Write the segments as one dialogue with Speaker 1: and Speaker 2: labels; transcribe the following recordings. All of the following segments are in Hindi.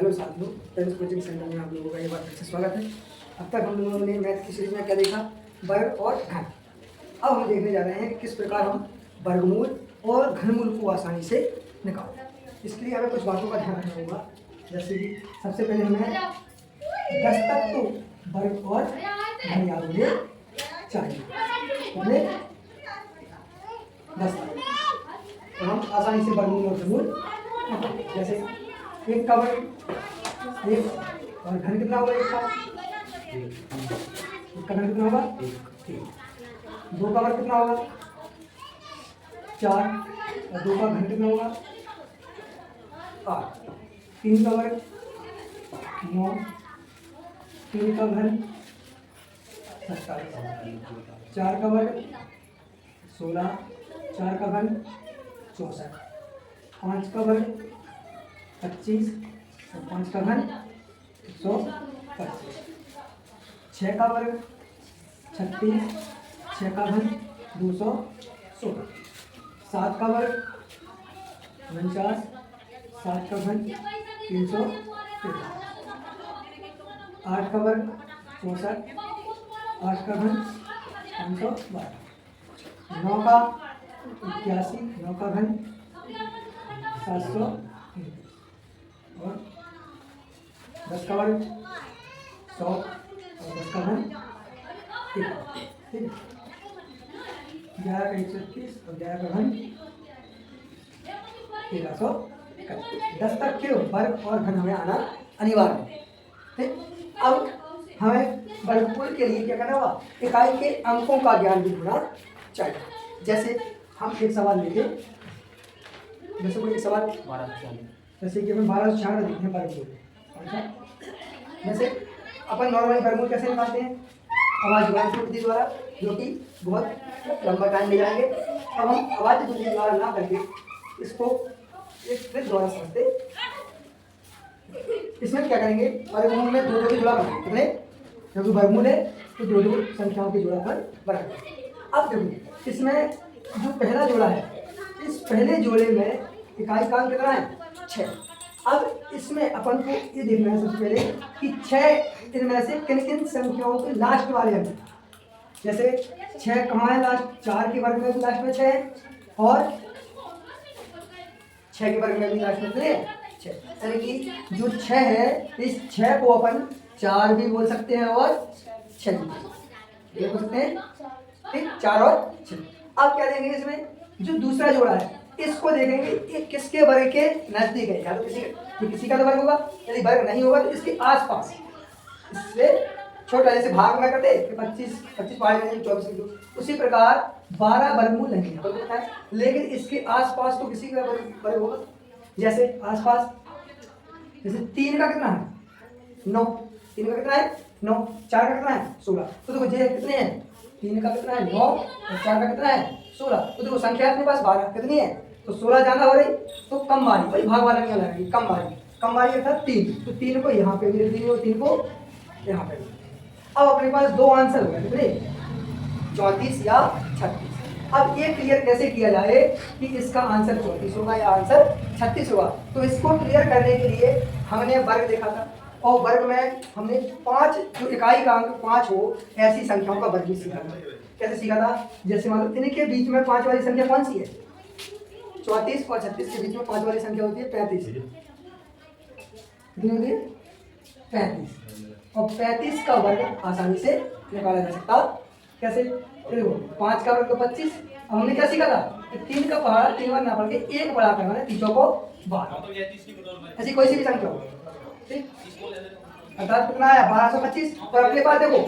Speaker 1: हेलो साथियों, टेंस कोचिंग सेंटर में आप लोगों का एक बार फिर से स्वागत है। अब तक हम लोगों ने मैथ की सीरीज में क्या देखा? वर्ग और घन। अब हम देखने जा रहे हैं कि किस प्रकार हम वर्गमूल और घनमूल को आसानी से निकालें। इसके लिए हमें कुछ बातों का ध्यान रखना होगा। जैसे कि सबसे पहले हमें 10 तक तो वर्ग और घन याद होने चाहिए। हमें 10 तक तो हम आसानी से वर्गमूल और घनमूल निकालें। जैसे एक का वर्ग एक और घन कितना होगा? एक का घन कितना होगा? एक। दो का वर्ग कितना होगा? 4 और दो का घन कितना होगा? 8। 3 का वर्ग 9, 3 का घन 27, 4 का वर्ग 16, 4 का घन 64, 5 का वर्ग 25 और 5 का घन 125, 6 का वर्ग 36, 6 का घन 216, 7 का वर्ग 49, 7 का घन 313, 8 का वर्ग 64, 8 का घन 512, 9 का 81, 9 का घन 700 और 10 का वर्ग 100 और 10 का घन 1। ठीक है, 11 का 130 और 11 का घन 1331। 10 तक के वर्ग और घन हमें आना अनिवार्य है। ठीक, अब हमें वर्गमूल के लिए क्या करना होगा? इकाई के अंकों का ज्ञान भी होना चाहिए। जैसे हम एक सवाल लेते, जैसे कोई एक सवाल जैसे कि हमें 1246 देखते हैं वर्गमूल। अच्छा, जैसे अपन नॉर्मली वर्गमूल कैसे निकालते हैं? आवाज जुड़ान विधि द्वारा, जो कि बहुत लंबा टाइम ले जाएंगे। अब हम आवाज विधि द्वारा ना करके इसको एक ट्रिक द्वारा समझते। इसमें क्या करेंगे? वर्गमूल में दो की जुड़ा बनाएंगे। कितने? क्योंकि वर्गमूल है तो दो संख्याओं की जुड़ा पर बनाएंगे। अब देखो, इसमें जो पहला जोड़ा है, इस पहले जोड़े में इकाई का अंक कितना है? 6। अब इसमें अपन को ये देखना है सबसे पहले कि 6 इनमें से किन किन संख्याओं के लास्ट वाले अंक। जैसे 6 कहाँ है लास्ट? 4 के वर्ग में भी लास्ट में 6 है और 6 के वर्ग में भी लास्ट में 6 है। यानी कि जो 6 है, इस 6 को अपन 4 भी बोल सकते हैं और 6 भी बोल सकते हैं। ठीक, 4 और 6। अब क्या देखेंगे? इसमें जो दूसरा जोड़ा है, इसको देखेंगे ये किसके वर्ग के नजदीक है। या तो किसी का तो वर्ग होगा, यदि वर्ग नहीं होगा तो इसके आसपास, इससे छोटा। जैसे भाग में करते 25 24, उसी प्रकार 12 वर्गमूल नहीं है, लेकिन इसके आसपास तो किसी का वर्ग होगा। जैसे आसपास, जैसे 3 का कितना है? 9। 3 का कितना है? 9। 4 का कितना है? 16। तो देखो ये कितने हैं? 3 का कितना है? 9 और 4 का कितना है? 16। तो देखो संख्या अपने पास 12 कितनी है? तो 16 ज्यादा हो रही तो कम वाली, भाई भाग वाला नहीं लगेगी, कम वाली अर्थात 3। तो 3 को यहाँ पे भी रख देंगे और 3 को यहाँ पे भी। अब अपने पास दो आंसर हो गए, कितने? 34 या 36। अब ये क्लियर कैसे किया जाए कि इसका आंसर 34 होगा या आंसर 36 होगा? तो इसको क्लियर करने के लिए हमने वर्ग देखा था और वर्ग में हमने 5 जो इकाई का अंक 5 हो ऐसी संख्याओं का वर्ग भी सीखा था। कैसे सीखा था? जैसे मान लो इनके बीच में 5 वाली संख्या कौन सी है? 34 और 36 के बीच में 5 वाली संख्या होती है 35। कितनी होती है? 35। और 35 का वर्ग आसानी से निकाला जा सकता। कैसे? देखो 5 का वर्ग तो 25। अब हमने क्या सीखा था? 3 का पहाड़ा 3 बार ना पढ़ के 1 बढ़ा कर मैंने 3 को 12। ऐसी कोई सी भी संख्या हो, ठीक, अर्थात कितना आया? 1225। और अपने पास देखो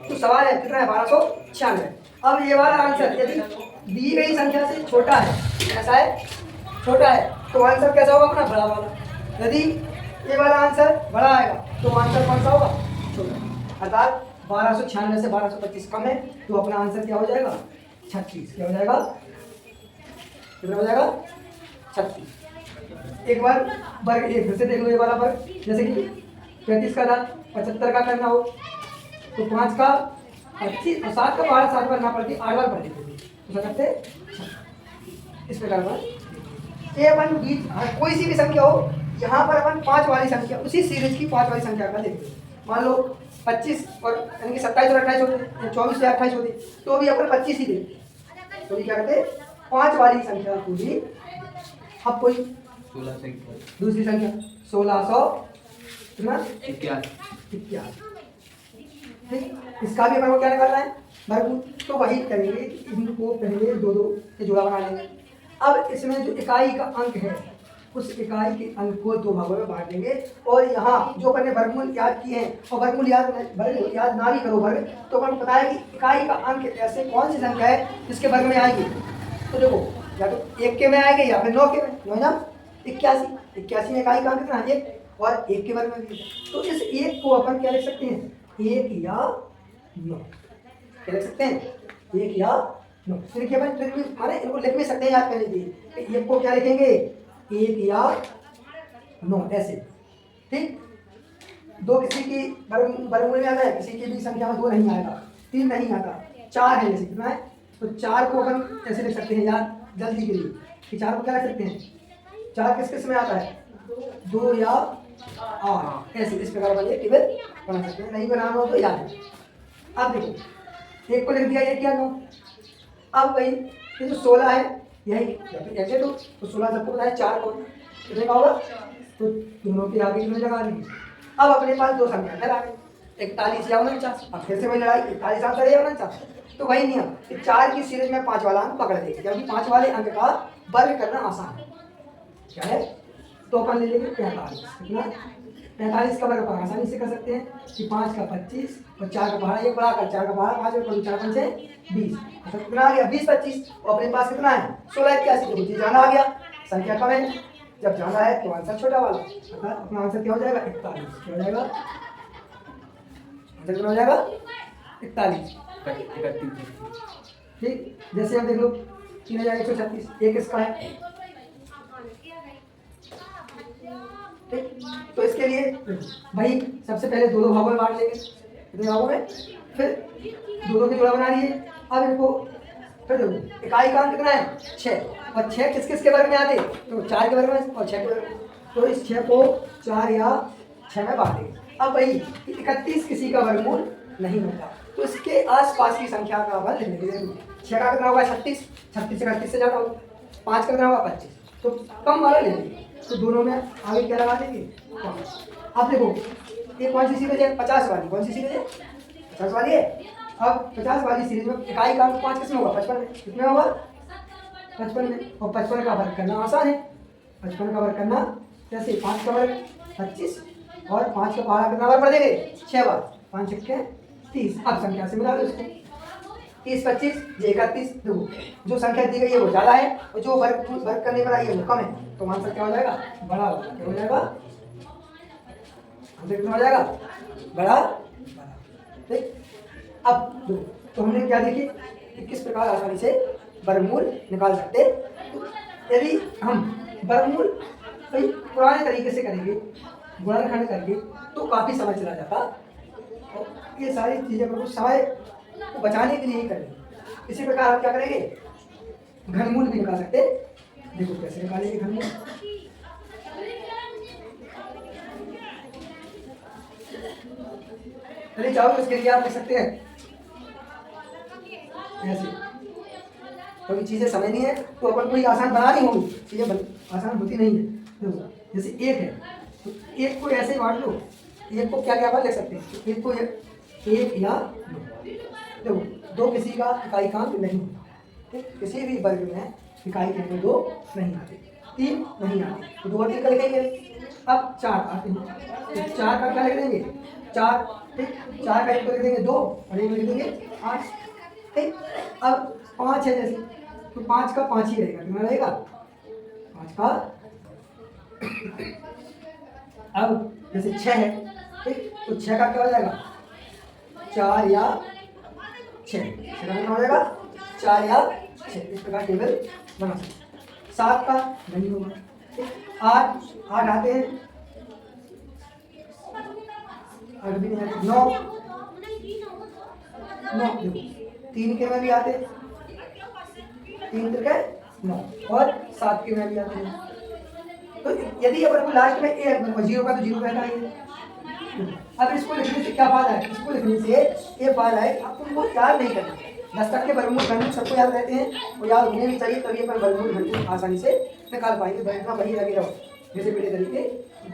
Speaker 1: तो सवाल है कितना है? 1296। अब ये वाला आंसर यदि दी गई संख्या से छोटा है, ऐसा है छोटा है, तो आंसर कैसा होगा? अपना बड़ा वाला। यदि ये वाला आंसर बड़ा आएगा तो आंसर कौन सा होगा? छोटा। अर्थात 1296 से 1225 कम है, तो अपना आंसर क्या हो जाएगा? 36। क्या हो जाएगा? कितना हो जाएगा? 36। एक बार वर्ग एक फिर से देख लो, ये वाला वर्ग जैसे कि 35 का था 75 का करना हो तो 5 का 25 और 7 का पहाड़ा 7 बार ना पढ़ती 8 बार पढ़ देते तो सकते इस प्रकार पर। ये अपन बीच कोई सी भी संख्या हो यहाँ पर अपन 5 वाली संख्या, उसी सीरीज की 5 वाली संख्या का देखेंगे। मान लो 25 और यानी कि 27 और 28 होते, 24 या 28 होते, तो भी अपन 25 ही देते। तो ये क्या करते, 5 वाली संख्या को भी अब कोई
Speaker 2: 16 संख्या,
Speaker 1: दूसरी संख्या 1600
Speaker 2: 81।
Speaker 1: ठीक, इसका भी अपन को क्या निकालना है, वर्गमूल। तो वही करेंगे, इनको पहले दो दो के जोड़ा बना लेंगे। अब इसमें जो इकाई का अंक है, उस इकाई के अंक को दो भागों में बांट देंगे। और यहाँ जो अपन ने वर्गमूल याद किए हैं, और वर्गमूल याद ना भी करो वर्ग, तो अपन को पता है कि इकाई का अंक ऐसे कौन सी संख्या है जिसके वर्ग में आएगी। तो देखो, या तो 1 के में आएंगे या फिर 9 के में। 9 ना 81 में इकाई का अंक कितना है 1, और 1 के वर्ग में भी। तो इस 1 को अपन क्या लिख सकते हैं, 1 या 9 क्या लिख सकते हैं, 1 या 9। देखिए अपन माने इनको लिख भी सकते हैं याद करने के लिए। 1 को क्या लिखेंगे, 1 या 9 ऐसे। ठीक, 2 किसी की वर्गमूल में आता है, किसी की भी संख्या में 2 नहीं आएगा, 3 नहीं आता, 4 है जैसे कितना है, तो 4 को अपन ऐसे लिख सकते हैं याद जल्दी के लिए कि 4 को क्या लिख सकते हैं, 4 किस किस में आता है, 2 या 8 ऐसे। इस प्रकार वाले टेबल बना सकते हैं, नहीं बनाना हो तो याद है। अब देखो 1 को लिख दिया 1 या 9। अब वही ये जो 16 है, यही ऐसे तो 16 सबको पता है, 4 को कितने का होगा, तो दोनों के आगे कितने लगा देंगे। अब अपने पास 2 संख्या इधर आ गई, 41 या 49। अब फिर से वही लड़ाई, 41 आंसर या 49। तो वही नियम कि 4 की सीरीज में 5 वाला अंक पकड़ देंगे, क्योंकि 5 वाले अंक का वर्ग करना आसान है। क्या है, तो अपन ले लेंगे 45। कितना, 45 का वर्ग अपन आसानी से कर सकते हैं कि 5 का 25 और 4 का पहाड़ा 1 बढ़ाकर 4 का पहाड़ा 5 और 4 5 20। मतलब कितना आ गया 20 25। और अपने पास कितना है 16 81। तो चीज जाना आ गया, संख्या कम है, जब जाना है तो आंसर छोटा वाला, अर्थात अपना आंसर क्या हो जाएगा 41। क्या हो जाएगा आंसर, कितना हो जाएगा 41। ठीक, जैसे अब देख लो 3136, एक इसका है। ठीक, तो इसके लिए भाई सबसे पहले 2 भागों में बांट लेंगे, कितने भागों में, फिर 2 के जोड़ा बना लिए। अब इनको फिर देखो इकाई का अंक कितना है 6, और 6 किस किस के वर्ग में आते, तो 4 के वर्ग में और 6 के वर्ग में। तो इस 6 को 4 या 6 में बांट देंगे। अब भाई 31 किसी का वर्गमूल नहीं होता, तो इसके आसपास की संख्या का अपन लिखने के लिए 6 का कितना होगा 36, 36 से 38 से ज़्यादा होगा, 5 का कितना होगा 25, तो कम वाला ले लेंगे। तो दोनों में आगे क्या लगा देंगे 5। अब देखो ये कौन सी सीरीज है, 50 वाली। कौन सी सीरीज है, 50 वाली है। अब 50 वाली सीरीज में इकाई का अंक 5 किसमें होगा, 55 में। कितने होगा 55 में। और 55 का वर्ग करना आसान है, 55 का वर्ग करना जैसे 5 का वर्ग 25 और 5 का पहाड़ा कितना बार पढ़ देंगे 6 बार, 5 छक्के 30। अब संख्या से मिला दो इसको, 30 25 31। देखो जो संख्या दी गई है वो ज़्यादा है, और जो वर्ग करने पर आई है वो कम है, तो आंसर क्या हो जाएगा बड़ा वाला। क्या हो जाएगा आंसर, कितना हो जाएगा बड़ा। ठीक, अब तो हमने क्या देखी कि किस प्रकार आसानी से वर्गमूल निकाल सकते। तो यदि हम वर्गमूल पुराने तरीके से करेंगे, गुणनखंड करके, तो काफ़ी समय चला जाता। और ये सारी चीज़ें पर कुछ समय को बचाने के लिए ही करेंगे। इसी प्रकार हम क्या करेंगे, घनमूल भी निकाल सकते। देखो कैसे निकालेंगे घनमूल। चलिए चाहो तो इसके लिए आप लिख सकते हैं ऐसे, क्योंकि चीज़ें समझ नहीं है तो अपन कोई आसान बनानी होगी, चीज़ें आसान होती नहीं है। देखो जैसे 1 है, तो 1 को ऐसे बांट लो, 1 को क्या क्या बात लिख सकते हैं, 1 को 1 या 2। देखो 2 किसी का इकाई का अंक नहीं होता, ठीक, किसी भी वर्ग में इकाई के अंक 2 नहीं आते, 3 नहीं आते, तो 2 और 3 का लिखेंगे। अब 4 आते हैं, तो 4 का क्या लिख देंगे 4। ठीक, 4 का 1 को लिख देंगे 2 और 1 लिख देंगे 8। ठीक, अब 5 है जैसे, तो 5 का 5 ही रहेगा, कितना रहेगा 5 का। अब जैसे 6 है, ठीक, तो 6 का क्या हो जाएगा 4 या 6, 6 का कितना हो जाएगा 4 या 6। इस प्रकार टेबल बना सकते। 7 का नहीं होगा, ठीक, 8 आते हैं, 8 भी नहीं आते, 9 देखो 3 के में भी आते, 3 के 9 और 7 के में भी आते हैं। तो यदि अपन को लास्ट में ए जीरो का तो जीरो रहता है। अब इसको लिखने से क्या फायदा है, इसको लिखने से ये फायदा है आप तुमको याद नहीं करना। 10 तक के वर्गमूल घनमूल सबको याद रहते हैं और याद होने भी चाहिए, तभी अपन वर्गमूल घनमूल आसानी से निकाल पाएंगे। बैठना वही लगे रहो जैसे पहले तरीके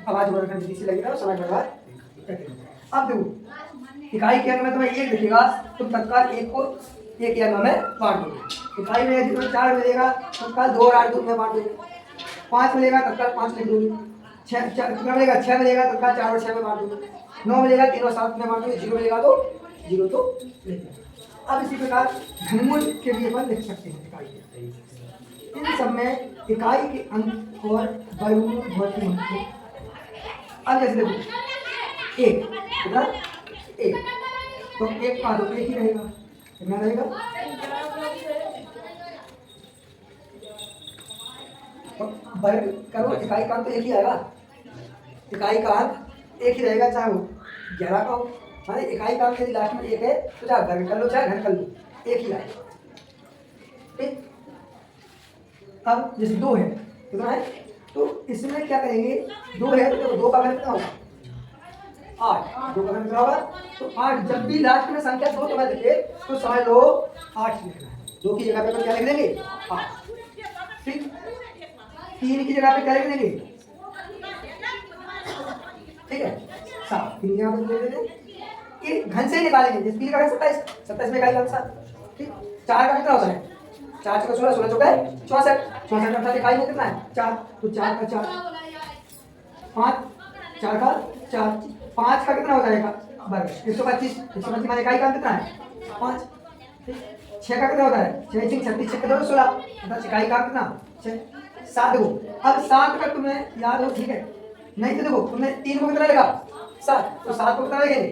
Speaker 1: आवाज वर्ग से लगे रहो, समय बर्बाद करते रहो। अब देखो इकाई के अंक में तुम्हें एक दिखेगा, तुम तत्काल एक को एक अंक में बांट दोगे। इकाई में यदि तुम्हें 4 मिलेगा तत्काल 2 और 8 में बांट दोगे। 5 मिलेगा तत्काल 5 लिख दोगे। 6 मिलेगा 6 मिलेगा तत्काल 4 और 6 में बांट दोगे। 9 मिलेगा 3 और 7 में बांट दोगे। 0 मिलेगा तो 0 तो लिख दो। अब इसी प्रकार घनमूल के लिए अपन लिख सकते हैं इकाई के। इन सब में इकाई के अंक और वर्गमूल बहुत ही महत्वपूर्ण। अब जैसे देखो एक कितना, एक तो एक का तो एक ही रहेगा, कितना रहेगा, तो वर्ग करो इकाई का अंक तो एक ही आएगा। इकाई का अंक एक ही रहेगा, चाहे वो 11 का हो। हाँ इकाई का अंक यदि लास्ट में एक है तो चाहे वर्ग कर लो चाहे घन कर लो, एक ही आएगा। ठीक, अब जैसे 2 है कितना है, तो इसमें क्या करेंगे, 2 है तो 2 का घन कितना होगा 8, 2 का घन कितना होगा तो 8। जब भी लास्ट में संख्या 2 तुम्हें दिखे तो समझ लो 8 लिखना है। 2 की जगह पे क्या लिख देंगे 8। ठीक, 3 की जगह पे क्या लिख देंगे, ठीक है 7। 3 की जगह पे लिख देंगे, ये घन से ही निकालेंगे। जैसे 3 का घन 27, 27 में इकाई का 7। ठीक, 4 का कितना होता है 4 चौका 16, 16 चौका 64, 64 अर्थात इकाई में कितना है 4, तो 4 का 4, 5 4 का 4, 5 का कितना हो जाएगा वर्ग 125, 125 में इकाई का कितना है 5। ठीक, 6 का कितना होता है 6 6 36, 6 का 16 अर्थात इकाई का कितना 6। 7 देखो, अब 7 का तुम्हें याद हो, ठीक है, नहीं तो देखो तुमने 3 को कितना लिखा 7, तो 7 को कितना लिखेंगे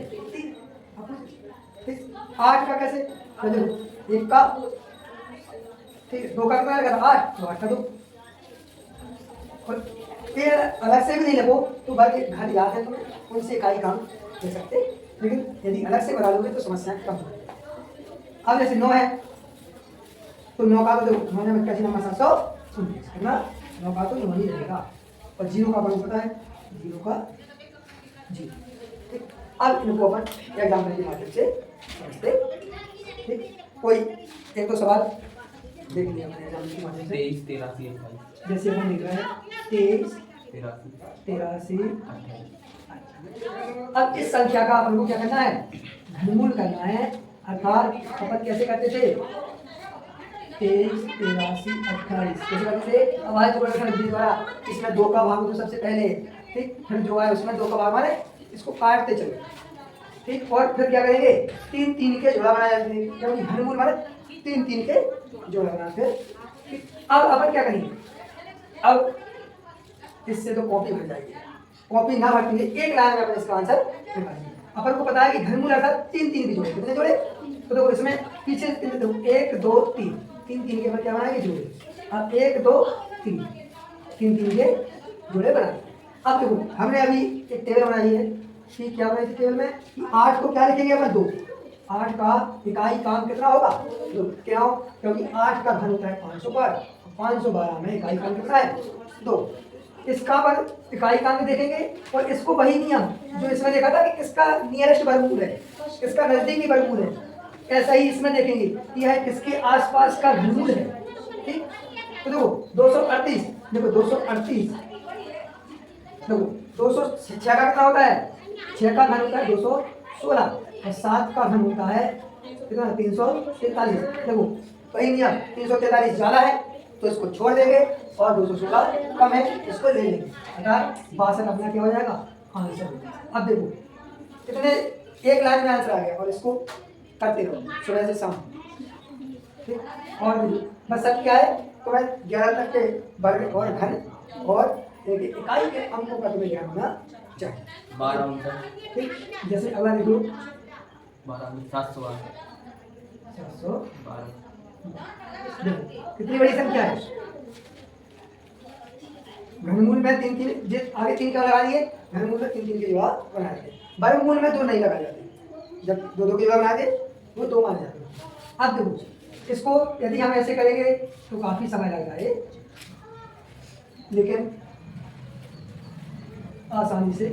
Speaker 1: 3। 8 का कैसे, तो देखो 1 का, ठीक, 2 का कितना लगा 8, तो 8 का 2। और फिर अलग से भी नहीं लगो तो वर्ग घर याद है तुम्हें, उनसे इकाई काम दे सकते, लेकिन यदि अलग से बना लोगे तो समस्या कम हो। अब जैसे 9 है तो 9 का तो देखो 9 में कैसे नंबर 719 कितना, 9 का तो 9 ही रहेगा। और 0 का वर्ग पता है 0 का 0। ठीक, अब इनको अपन एग्जाम्पल के माध्यम से समझते। ठीक, कोई एक तो सवाल देख लिया हमने एग्जाम्पल के माध्यम से।
Speaker 2: 23 83 28
Speaker 1: जैसे हम लिख रहे हैं 23
Speaker 2: 83
Speaker 1: 83। अब इस संख्या का अपन को क्या करना है घनमूल करना है, अर्थात अपन कैसे करते थे 23 83 28 कैसे करते थे, आवाज जोड़कर द्वारा इसमें 2 का भाग तो सबसे पहले, ठीक, फिर जो है उसमें 2 का भाग माने इसको काटते चलो। ठीक, और फिर क्या करेंगे 3 3 के जोड़ा बनाया जाते, क्योंकि घनमूल माने 3 3 के जोड़ा बनाते। ठीक, अब अपन क्या करेंगे, अब इससे तो कॉपी भर जाएगी, कॉपी ना भरते एक लाइन में अपन इसका आंसर निकालेंगे। अपन को पता है कि घनमूल अर्थात 3 3 के जोड़े, कितने जोड़े, तो देखो इसमें पीछे 1 2 3 3 3 के बाद क्या बनाएंगे जोड़े। अब 1 2 3 3 3 के जोड़े बनाए। अब देखो हमने अभी एक टेबल बनाई है, ठीक, क्या बनाई थी टेबल में कि 8 को क्या लिखेंगे अपन 2, 8 का इकाई का अंक कितना होगा 2, क्यों, क्योंकि 8 का घन होता है 500 पर, 512 में इकाई का अंक कितना है 2। इसका पर इकाई का अंक देखेंगे और इसको वही नियम जो इसमें देखा था कि किसका नियरेस्ट वर्गमूल है, किसका नजदीकी वर्गमूल है, ऐसा ही इसमें देखेंगे कि यह किसके आसपास का घनमूल है। ठीक, तो देखो 238, देखो 238, देखो 206 का कितना होता है 6 का घन होता है 216 और 7 का घन होता है कितना 343। देखो वही नियम 343 ज्यादा है तो इसको छोड़ देंगे और 216 कम है इसको ले लेंगे, अर्थात 62 अपना क्या हो जाएगा आंसर। अब देखो कितने एक लाइन में आंसर आ गया और इसको करते रहो सुबह से शाम। ठीक, और बस सब क्या है तो मैं 11 तक के वर्ग और घन और इकाई के अंकों का तुम्हें ज्ञान होना चाहिए।
Speaker 2: 12
Speaker 1: ठीक, जैसे अगला देखो
Speaker 2: 712
Speaker 1: देखो कितनी बड़ी संख्या है, घनमूल में 3 3 आगे 3 क्या लगा दिए, घनमूल में 3 3 के जवाब बना दिए, वर्गमूल में 2 नहीं लगाए जाते, जब 2 2 के जवाब बना दे वो 2 मान जाते हैं। अब देखो इसको यदि हम ऐसे करेंगे तो काफी समय लग जाए, लेकिन आसानी से।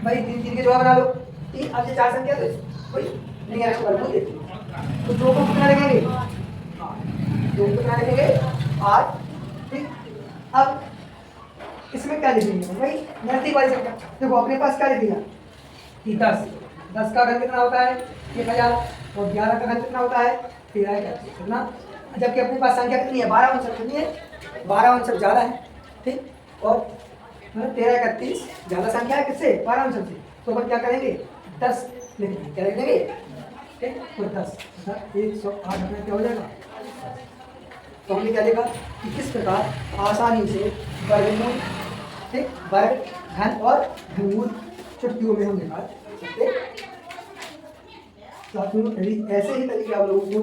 Speaker 1: भाई 3 के जवाब बना लो। 3 अब ये 4 संख्या तो कोई नहीं है, तो 2 को कितना लिखेंगे? 2 को कितना लिखेंगे? 8। ठीक, अब इसमें क्या लिखेंगे भाई? नजदीक वाली संख्या देखो, अपने पास क्या लिख दिया कि 10 का घन कितना होता है? 1000। और 11 का घन कितना होता है? 13 का। कितना? जबकि अपने पास संख्या कितनी है? 12 अंश कितनी है? 12 अंश ज़्यादा है। ठीक, और 13 का 30 ज़्यादा संख्या है किससे? 12 अंश से। तो अपन क्या करेंगे? 10 लिखेंगे। क्या लिख देंगे? ठीक, तो 10 108 में क्या हो जाएगा? तो हमने क्या देखा कि किस प्रकार आसानी से वर्गमूल, ठीक, वर्ग, घन और घनमूल चुटकियों में हम निकाल सकते। साथियों, यदि ऐसे ही तरीके आप लोगों को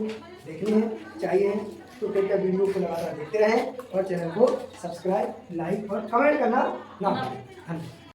Speaker 1: देखने हैं, चाहिए हैं, तो कृपया वीडियो को लगातार देखते रहें और चैनल को सब्सक्राइब, लाइक और कमेंट करना ना भूलें। धन्यवाद।